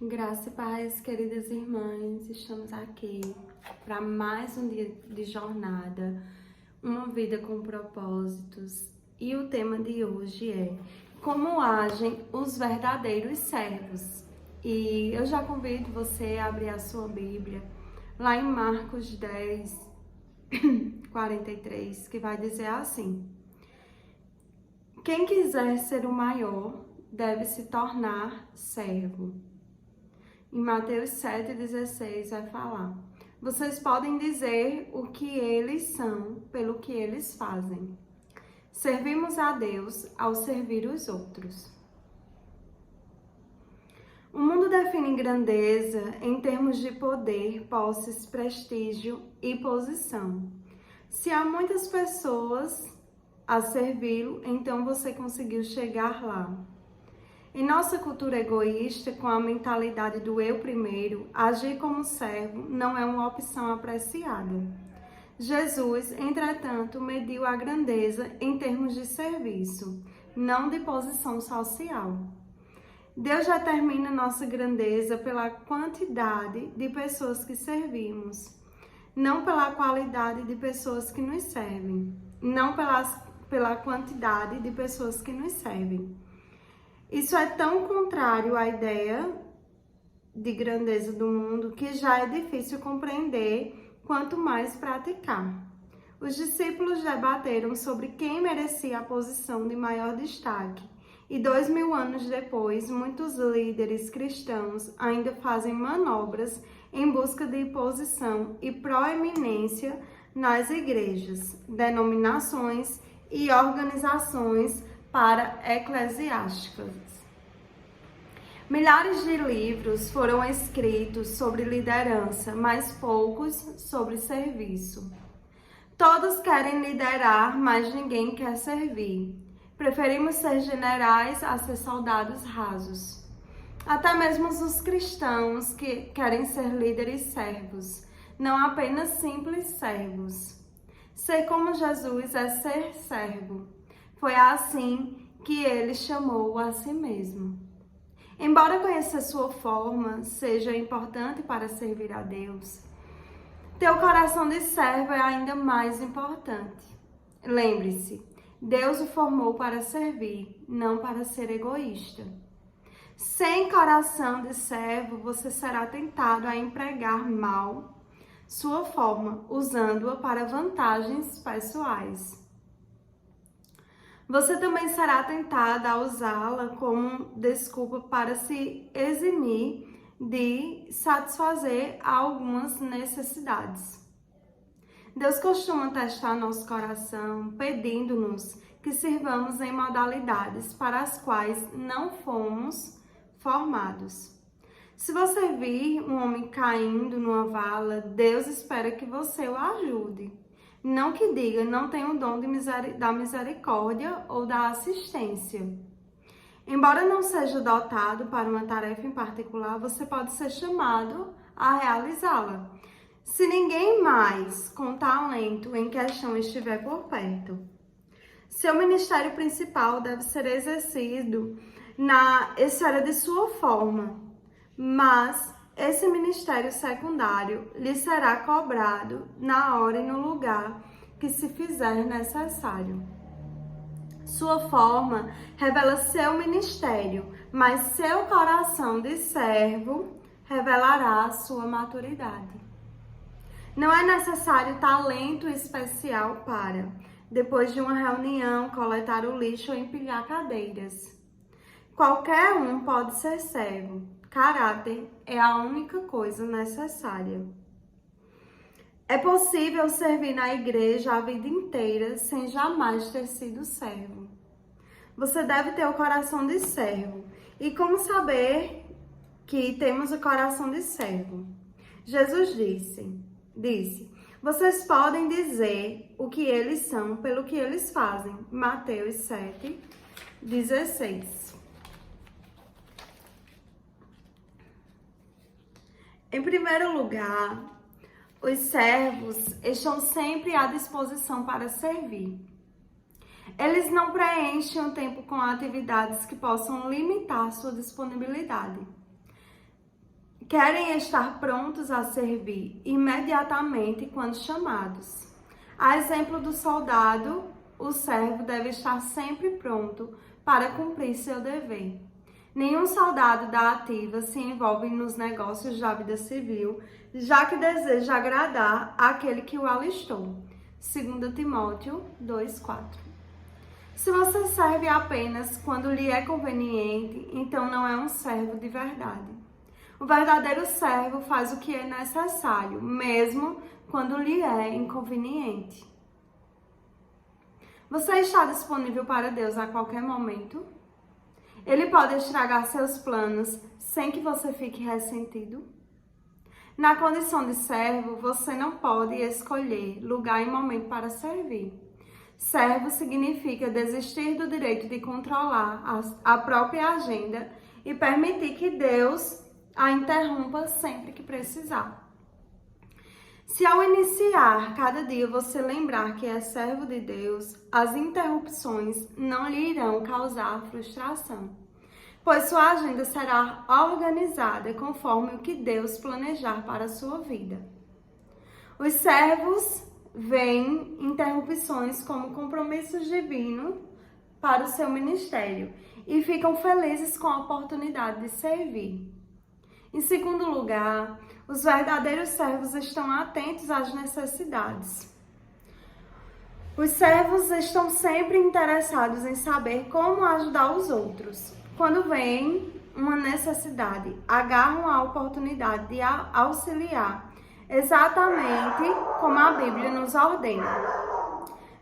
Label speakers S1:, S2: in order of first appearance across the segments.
S1: Graça e paz, queridas irmãs, estamos aqui para mais um dia de jornada, uma vida com propósitos. E o tema de hoje é como agem os verdadeiros servos. E eu já convido você a abrir a sua Bíblia lá em Marcos 10, 43, que vai dizer assim: quem quiser ser o maior deve se tornar servo. Em Mateus 7,16 vai falar: vocês podem dizer o que eles são pelo que eles fazem. Servimos a Deus ao servir os outros. O mundo define grandeza em termos de poder, posses, prestígio e posição. Se há muitas pessoas a servi-lo, então você conseguiu chegar lá. Em nossa cultura egoísta, com a mentalidade do eu primeiro, agir como servo não é uma opção apreciada. Jesus, entretanto, mediu a grandeza em termos de serviço, não de posição social. Deus determina nossa grandeza pela quantidade de pessoas que servimos, não pela qualidade de pessoas que nos servem, não pela quantidade de pessoas que nos servem. Isso é tão contrário à ideia de grandeza do mundo que já é difícil compreender, quanto mais praticar. Os discípulos debateram sobre quem merecia a posição de maior destaque, e 2000 anos depois, muitos líderes cristãos ainda fazem manobras em busca de posição e proeminência nas igrejas, denominações e organizações para-eclesiásticas. Milhares de livros foram escritos sobre liderança, mas poucos sobre serviço. Todos querem liderar, mas ninguém quer servir. Preferimos ser generais a ser soldados rasos. Até mesmo os cristãos que querem ser líderes servos, não apenas simples servos. Ser como Jesus é ser servo. Foi assim que ele chamou a si mesmo. Embora conhecer sua forma seja importante para servir a Deus, ter o coração de servo é ainda mais importante. Lembre-se, Deus o formou para servir, não para ser egoísta. Sem coração de servo, você será tentado a empregar mal sua forma, usando-a para vantagens pessoais. Você também será tentada a usá-la como desculpa para se eximir de satisfazer algumas necessidades. Deus costuma testar nosso coração, pedindo-nos que sirvamos em modalidades para as quais não fomos formados. Se você vir um homem caindo numa vala, Deus espera que você o ajude. Não que diga, não tenho o dom da misericórdia ou da assistência. Embora não seja dotado para uma tarefa em particular, você pode ser chamado a realizá-la, se ninguém mais com talento em questão estiver por perto. Seu ministério principal deve ser exercido na esfera de sua forma, mas esse ministério secundário lhe será cobrado na hora e no lugar que se fizer necessário. Sua forma revela seu ministério, mas seu coração de servo revelará sua maturidade. Não é necessário talento especial para, depois de uma reunião, coletar o lixo ou empilhar cadeiras. Qualquer um pode ser servo. Caráter é a única coisa necessária. É possível servir na igreja a vida inteira sem jamais ter sido servo. Você deve ter o coração de servo. E como saber que temos o coração de servo? Jesus disse: vocês podem dizer o que eles são pelo que eles fazem. Mateus 7:16. Em primeiro lugar, os servos estão sempre à disposição para servir. Eles não preenchem o tempo com atividades que possam limitar sua disponibilidade. querem estar prontos a servir imediatamente quando chamados. A exemplo do soldado, o servo deve estar sempre pronto para cumprir seu dever. Nenhum soldado da ativa se envolve nos negócios da vida civil, já que deseja agradar àquele que o alistou. 2 Timóteo 2,4. Se você serve apenas quando lhe é conveniente, então não é um servo de verdade. O verdadeiro servo faz o que é necessário, mesmo quando lhe é inconveniente. Você está disponível para Deus a qualquer momento? Ele pode estragar seus planos sem que você fique ressentido? Na condição de servo, você não pode escolher lugar e momento para servir. Servo significa desistir do direito de controlar a própria agenda e permitir que Deus a interrompa sempre que precisar. Se ao iniciar cada dia você lembrar que é servo de Deus, as interrupções não lhe irão causar frustração, pois sua agenda será organizada conforme o que Deus planejar para a sua vida. Os servos veem interrupções como compromissos divinos para o seu ministério e ficam felizes com a oportunidade de servir. Em segundo lugar, os verdadeiros servos estão atentos às necessidades. Os servos estão sempre interessados em saber como ajudar os outros. Quando veem uma necessidade, agarram a oportunidade de auxiliar, exatamente como a Bíblia nos ordena.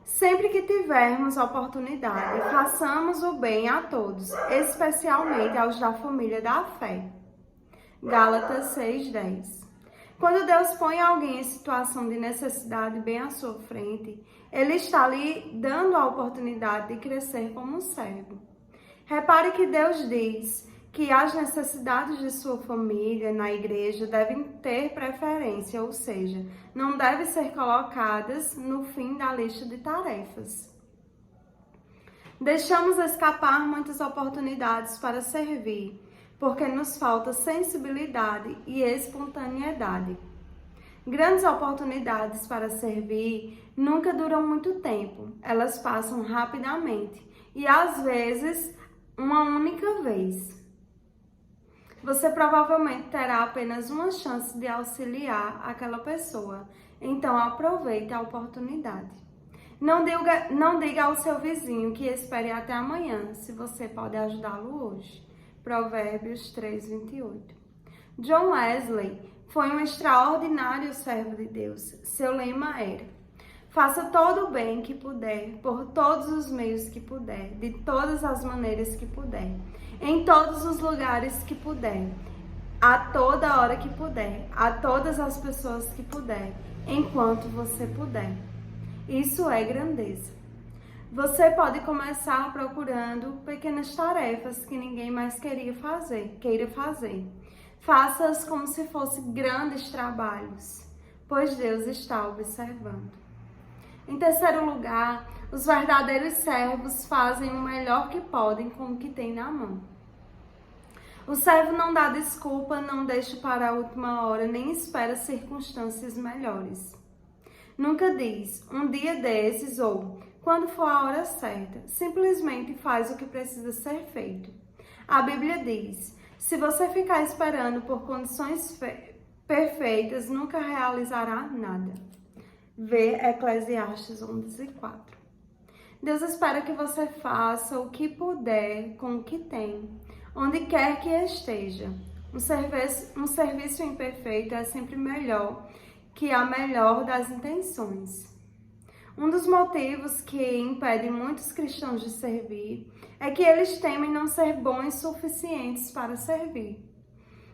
S1: Sempre que tivermos oportunidade, façamos o bem a todos, especialmente aos da família da fé. Gálatas 6:10. Quando Deus põe alguém em situação de necessidade bem à sua frente, Ele está lhe dando a oportunidade de crescer como um servo. Repare que Deus diz que as necessidades de sua família na igreja devem ter preferência, ou seja, não devem ser colocadas no fim da lista de tarefas. Deixamos escapar muitas oportunidades para servir, porque nos falta sensibilidade e espontaneidade. Grandes oportunidades para servir nunca duram muito tempo, elas passam rapidamente e às vezes uma única vez. Você provavelmente terá apenas uma chance de auxiliar aquela pessoa, então aproveite a oportunidade. Não diga ao seu vizinho que espere até amanhã, se você pode ajudá-lo hoje. Provérbios 3:28. John Wesley foi um extraordinário servo de Deus. Seu lema era: faça todo o bem que puder, por todos os meios que puder, de todas as maneiras que puder, em todos os lugares que puder, a toda hora que puder, a todas as pessoas que puder, enquanto você puder. Isso é grandeza. Você pode começar procurando pequenas tarefas que ninguém mais queira fazer. Faça-as como se fossem grandes trabalhos, pois Deus está observando. Em terceiro lugar, os verdadeiros servos fazem o melhor que podem com o que têm na mão. O servo não dá desculpa, não deixa para a última hora, nem espera circunstâncias melhores. Nunca diz, um dia desses ou quando for a hora certa. Simplesmente faz o que precisa ser feito. A Bíblia diz, se você ficar esperando por condições perfeitas, nunca realizará nada. Vê Eclesiastes 11:4. Deus espera que você faça o que puder com o que tem, onde quer que esteja. Um serviço imperfeito é sempre melhor que a melhor das intenções. Um dos motivos que impedem muitos cristãos de servir é que eles temem não ser bons o suficientes para servir.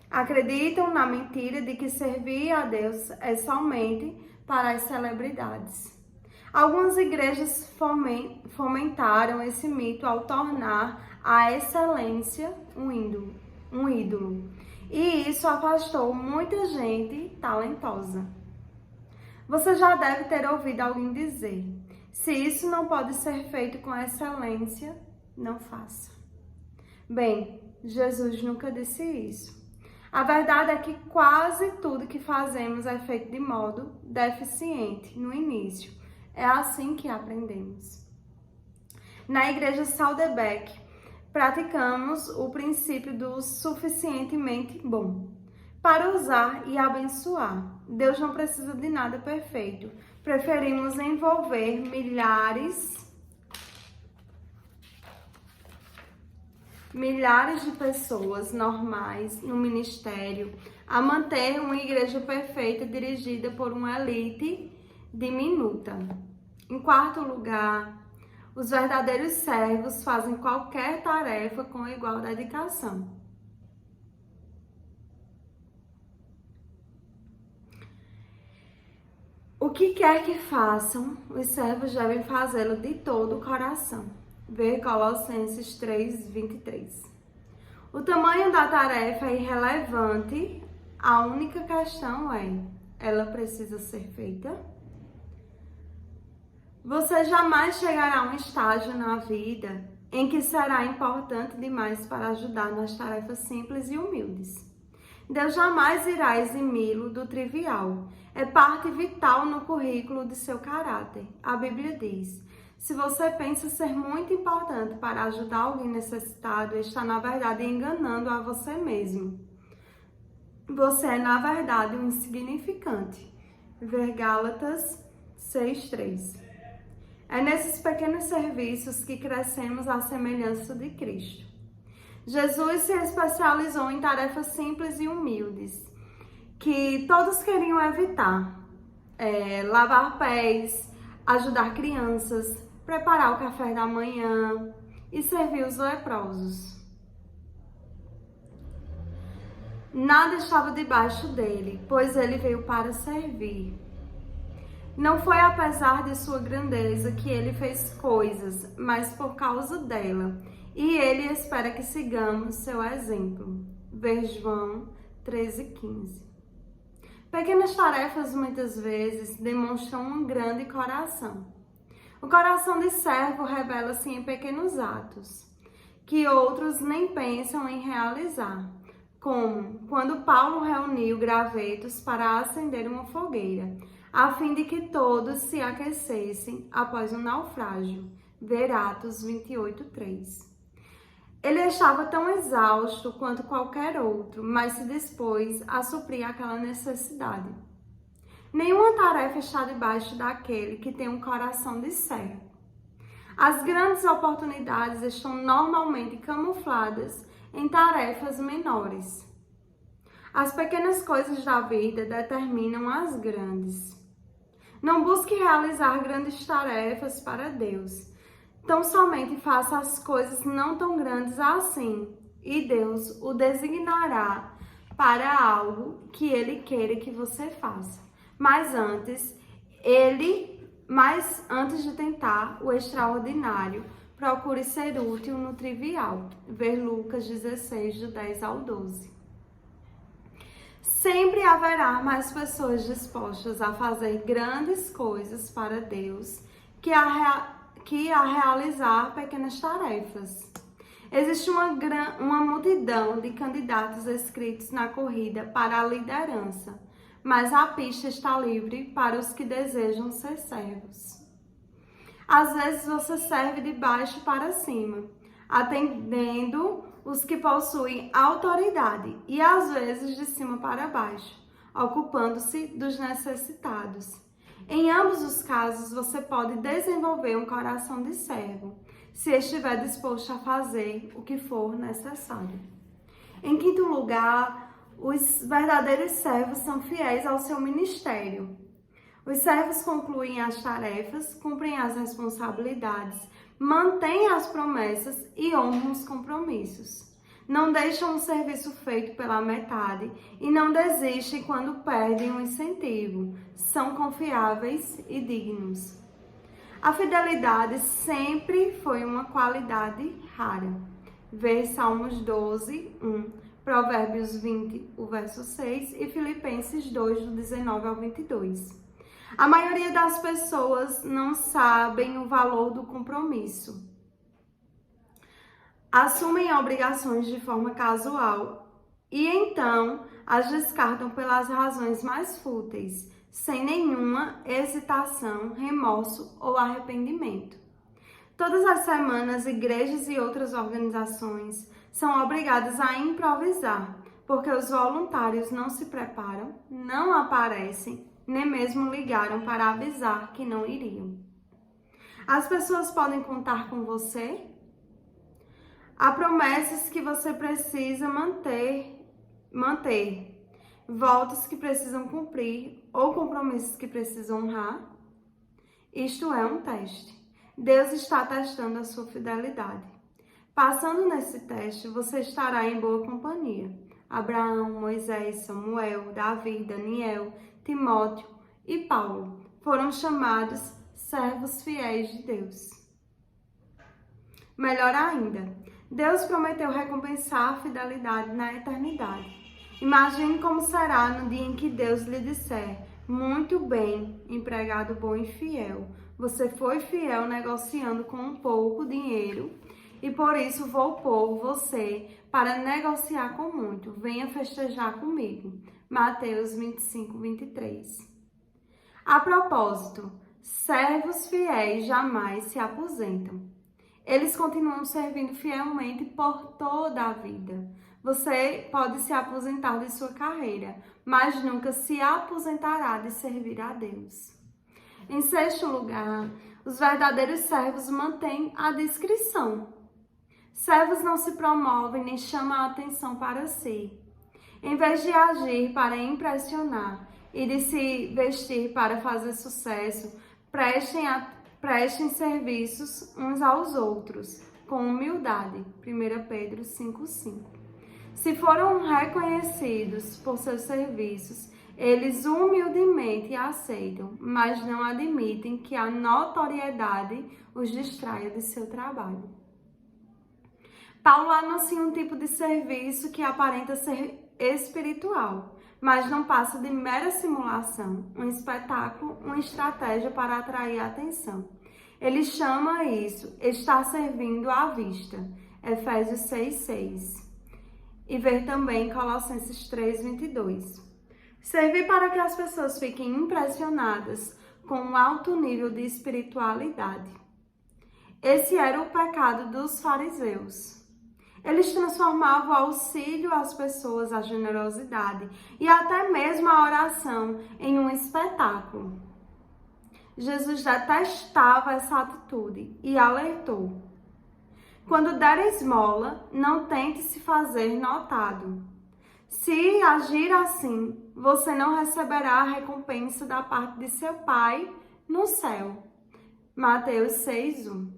S1: Acreditam na mentira de que servir a Deus é somente para as celebridades. Algumas igrejas fomentaram esse mito ao tornar a excelência um ídolo. E isso afastou muita gente talentosa. Você já deve ter ouvido alguém dizer, se isso não pode ser feito com excelência, não faça. Bem, Jesus nunca disse isso. A verdade é que quase tudo que fazemos é feito de modo deficiente no início. É assim que aprendemos. Na Igreja Saldebeck, praticamos o princípio do suficientemente bom para usar e abençoar. Deus não precisa de nada perfeito. Preferimos envolver milhares de pessoas normais no ministério a manter uma igreja perfeita dirigida por uma elite diminuta. Em quarto lugar, os verdadeiros servos fazem qualquer tarefa com igual dedicação. O que quer que façam, os servos devem fazê-lo de todo o coração. Ver Colossenses 3:23. O tamanho da tarefa é irrelevante, a única questão é: ela precisa ser feita? Você jamais chegará a um estágio na vida em que será importante demais para ajudar nas tarefas simples e humildes. Deus jamais irá eximi-lo do trivial. É parte vital no currículo de seu caráter. A Bíblia diz: se você pensa ser muito importante para ajudar alguém necessitado, está na verdade enganando a você mesmo. Você é na verdade um insignificante. Ver Gálatas 6:3. É nesses pequenos serviços que crescemos à semelhança de Cristo. Jesus se especializou em tarefas simples e humildes, que todos queriam evitar. Lavar pés, ajudar crianças, preparar o café da manhã e servir os leprosos. Nada estava debaixo dele, pois ele veio para servir. Não foi apesar de sua grandeza que ele fez coisas, mas por causa dela. E ele espera que sigamos seu exemplo. Ver João 13:15. Pequenas tarefas muitas vezes demonstram um grande coração. O coração de servo revela-se em pequenos atos, que outros nem pensam em realizar, como quando Paulo reuniu gravetos para acender uma fogueira, a fim de que todos se aquecessem após um naufrágio. Ver Atos 28:3. Ele estava tão exausto quanto qualquer outro, mas se dispôs a suprir aquela necessidade. Nenhuma tarefa está debaixo daquele que tem um coração de servo. As grandes oportunidades estão normalmente camufladas em tarefas menores. As pequenas coisas da vida determinam as grandes. Não busque realizar grandes tarefas para Deus. Tão somente faça as coisas não tão grandes assim, e Deus o designará para algo que Ele queira que você faça. Mas antes de tentar o extraordinário, procure ser útil no trivial. Ver Lucas 16, do 10 ao 12. Sempre haverá mais pessoas dispostas a fazer grandes coisas para Deus que a realizar pequenas tarefas. Existe uma multidão de candidatos inscritos na corrida para a liderança, mas a pista está livre para os que desejam ser servos. Às vezes você serve de baixo para cima, atendendo os que possuem autoridade, e às vezes de cima para baixo, ocupando-se dos necessitados. Em ambos os casos, você pode desenvolver um coração de servo, se estiver disposto a fazer o que for necessário. Em quinto lugar, os verdadeiros servos são fiéis ao seu ministério. Os servos concluem as tarefas, cumprem as responsabilidades, mantêm as promessas e honram os compromissos. Não deixam um serviço feito pela metade e não desistem quando perdem um incentivo. São confiáveis e dignos. A fidelidade sempre foi uma qualidade rara. Ver Salmos 12:1, Provérbios 20, o verso 6 e Filipenses 2, do 19 ao 22. A maioria das pessoas não sabem o valor do compromisso. Assumem obrigações de forma casual e então as descartam pelas razões mais fúteis, sem nenhuma hesitação, remorso ou arrependimento. Todas as semanas, igrejas e outras organizações são obrigadas a improvisar, porque os voluntários não se preparam, não aparecem, nem mesmo ligaram para avisar que não iriam. As pessoas podem contar com você? Há promessas que você precisa manter, votos que precisam cumprir ou compromissos que precisam honrar. Isto é um teste. Deus está testando a sua fidelidade. Passando nesse teste, você estará em boa companhia. Abraão, Moisés, Samuel, Davi, Daniel, Timóteo e Paulo foram chamados servos fiéis de Deus. Melhor ainda, Deus prometeu recompensar a fidelidade na eternidade. Imagine como será no dia em que Deus lhe disser: muito bem, empregado bom e fiel. Você foi fiel negociando com um pouco dinheiro e por isso vou pôr você para negociar com muito. Venha festejar comigo. Mateus 25, 23. A propósito, servos fiéis jamais se aposentam. Eles continuam servindo fielmente por toda a vida. Você pode se aposentar de sua carreira, mas nunca se aposentará de servir a Deus. Em sexto lugar, os verdadeiros servos mantêm a discrição. Servos não se promovem nem chamam a atenção para si. Em vez de agir para impressionar e de se vestir para fazer sucesso, prestem serviços uns aos outros, com humildade. 1 Pedro 5,5. Se foram reconhecidos por seus serviços, eles humildemente aceitam, mas não admitem que a notoriedade os distraia de seu trabalho. Paulo anuncia um tipo de serviço que aparenta ser espiritual, mas não passa de mera simulação, um espetáculo, uma estratégia para atrair a atenção. Ele chama isso estar servindo à vista, Efésios 6,6. E ver também Colossenses 3,22. Servir para que as pessoas fiquem impressionadas com um alto nível de espiritualidade. Esse era o pecado dos fariseus. Eles transformavam o auxílio às pessoas, a generosidade e até mesmo a oração em um espetáculo. Jesus detestava essa atitude e alertou: quando der esmola, não tente se fazer notado. Se agir assim, você não receberá a recompensa da parte de seu Pai no céu. Mateus 6:1.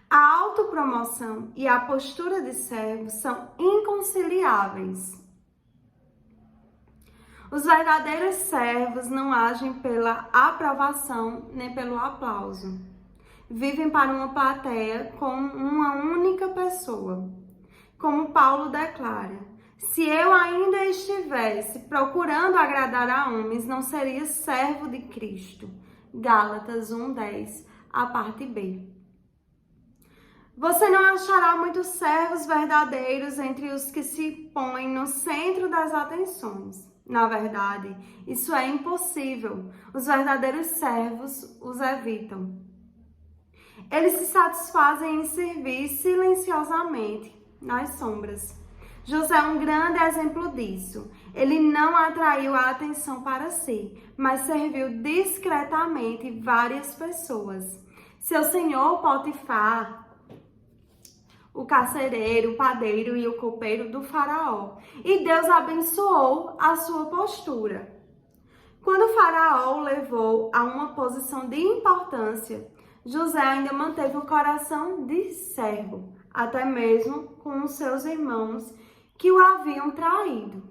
S1: A autopromoção e a postura de servo são inconciliáveis. Os verdadeiros servos não agem pela aprovação nem pelo aplauso. Vivem para uma plateia com uma única pessoa. Como Paulo declara: se eu ainda estivesse procurando agradar a homens, não seria servo de Cristo. Gálatas 1:10, a parte B. Você não achará muitos servos verdadeiros entre os que se põem no centro das atenções. Na verdade, isso é impossível. Os verdadeiros servos os evitam. Eles se satisfazem em servir silenciosamente, nas sombras. José é um grande exemplo disso. Ele não atraiu a atenção para si, mas serviu discretamente várias pessoas. Seu senhor Potifar, o carcereiro, o padeiro e o copeiro do faraó. E Deus abençoou a sua postura. Quando o faraó o levou a uma posição de importância, José ainda manteve o coração de servo, até mesmo com os seus irmãos que o haviam traído.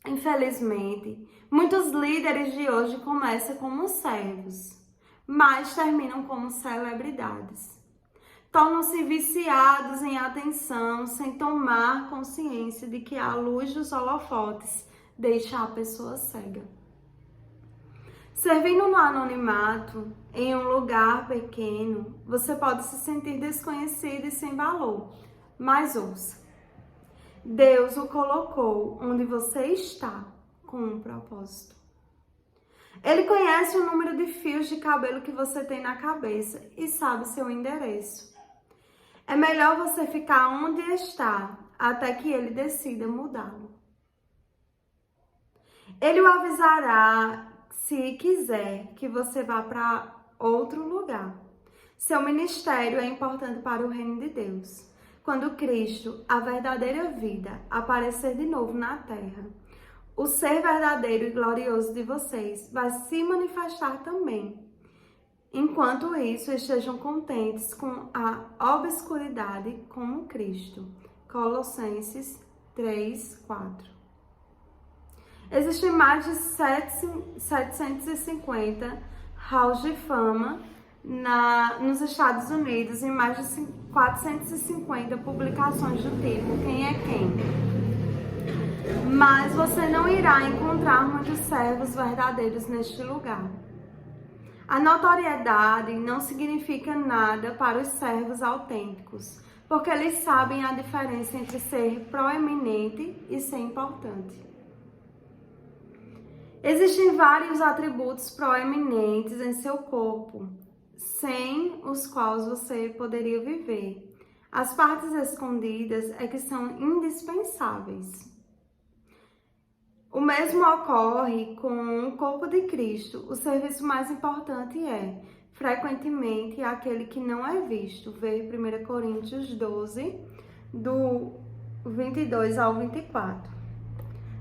S1: Infelizmente, muitos líderes de hoje começam como servos, mas terminam como celebridades. Tornam-se viciados em atenção sem tomar consciência de que a luz dos holofotes deixa a pessoa cega. Servindo no anonimato, em um lugar pequeno, você pode se sentir desconhecido e sem valor. Mas ouça, Deus o colocou onde você está com um propósito. Ele conhece o número de fios de cabelo que você tem na cabeça e sabe seu endereço. É melhor você ficar onde está até que ele decida mudá-lo. Ele o avisará se quiser que você vá para outro lugar. Seu ministério é importante para o reino de Deus. Quando Cristo, a verdadeira vida, aparecer de novo na terra, o ser verdadeiro e glorioso de vocês vai se manifestar também. Enquanto isso, estejam contentes com a obscuridade como Cristo. Colossenses 3:4. Existem mais de 750 halls de fama nos Estados Unidos e mais de 450 publicações do tipo Quem é Quem. Mas você não irá encontrar muitos servos verdadeiros neste lugar. A notoriedade não significa nada para os servos autênticos, porque eles sabem a diferença entre ser proeminente e ser importante. Existem vários atributos proeminentes em seu corpo, sem os quais você poderia viver. As partes escondidas é que são indispensáveis. O mesmo ocorre com o corpo de Cristo. O serviço mais importante é, frequentemente, aquele que não é visto. Vê 1 Coríntios 12, do 22 ao 24.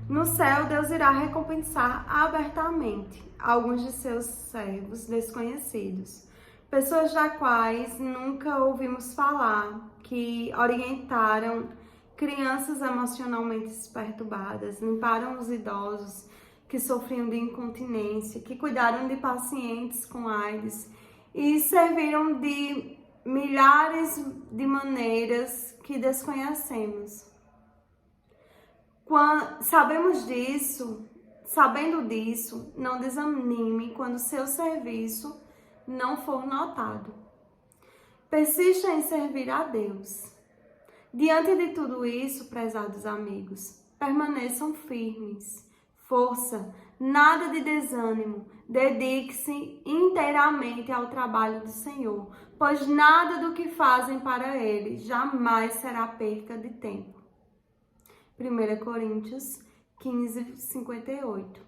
S1: No céu, Deus irá recompensar abertamente alguns de seus servos desconhecidos, pessoas das quais nunca ouvimos falar, que orientaram crianças emocionalmente perturbadas, limparam os idosos que sofriam de incontinência, que cuidaram de pacientes com AIDS e serviram de milhares de maneiras que desconhecemos. Sabendo disso, não desanime quando seu serviço não for notado. Persista em servir a Deus. Diante de tudo isso, prezados amigos, permaneçam firmes. Força, nada de desânimo. Dedique-se inteiramente ao trabalho do Senhor, pois nada do que fazem para Ele jamais será perca de tempo. 1 Coríntios 15:58.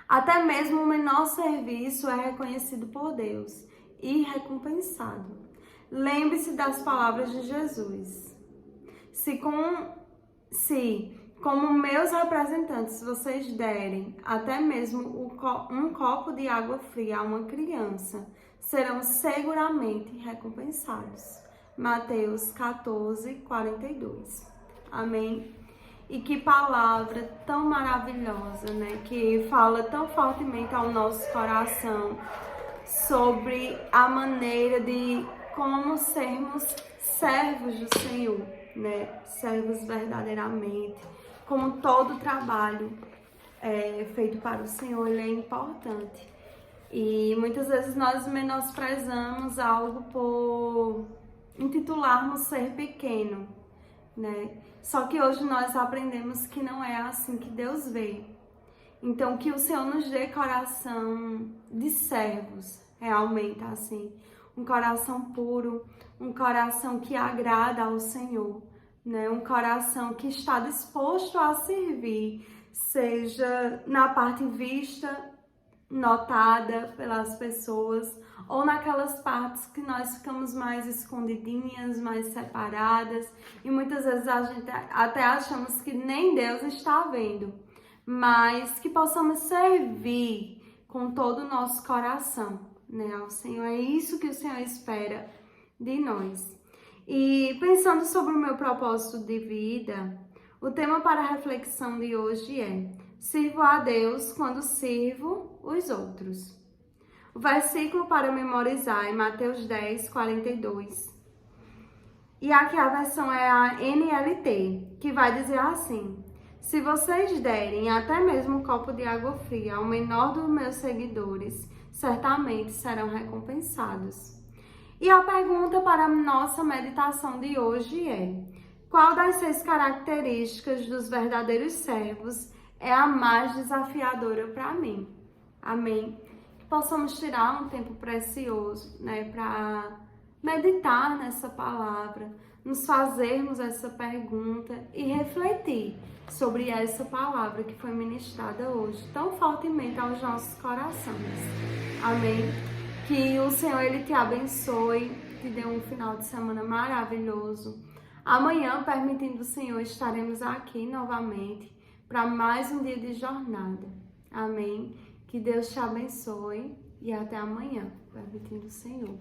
S1: Até mesmo o menor serviço é reconhecido por Deus e recompensado. Lembre-se das palavras de Jesus. Se como meus representantes, vocês derem até mesmo um copo de água fria a uma criança, serão seguramente recompensados. Mateus 14:42. Amém? E que palavra tão maravilhosa, né? Que fala tão fortemente ao nosso coração sobre a maneira de como sermos servos do Senhor, né? Servos verdadeiramente. Como todo trabalho feito para o Senhor, ele é importante. E muitas vezes nós menosprezamos algo por intitularmos ser pequeno, né? Só que hoje nós aprendemos que não é assim que Deus vê. Então, que o Senhor nos dê coração de servos, realmente assim. Um coração puro, um coração que agrada ao Senhor, né? Um coração que está disposto a servir, seja na parte vista, notada pelas pessoas, ou naquelas partes que nós ficamos mais escondidinhas, mais separadas, e muitas vezes a gente até achamos que nem Deus está vendo, mas que possamos servir com todo o nosso coração, né, ao Senhor. É isso que o Senhor espera de nós. E pensando sobre o meu propósito de vida, o tema para a reflexão de hoje é: sirvo a Deus quando sirvo os outros. O versículo para memorizar é Mateus 10:42. E aqui a versão é a NLT, que vai dizer assim: se vocês derem até mesmo um copo de água fria ao menor dos meus seguidores, certamente serão recompensados. E a pergunta para a nossa meditação de hoje é: Qual das 6 características dos verdadeiros servos é a mais desafiadora para mim? Amém? Que possamos tirar um tempo precioso, né, para meditar nessa palavra, nos fazermos essa pergunta e refletir sobre essa palavra que foi ministrada hoje, tão fortemente aos nossos corações. Amém? Que o Senhor, Ele te abençoe, te dê um final de semana maravilhoso. Amanhã, permitindo o Senhor, estaremos aqui novamente para mais um dia de jornada. Amém? Que Deus te abençoe e até amanhã, permitindo o Senhor.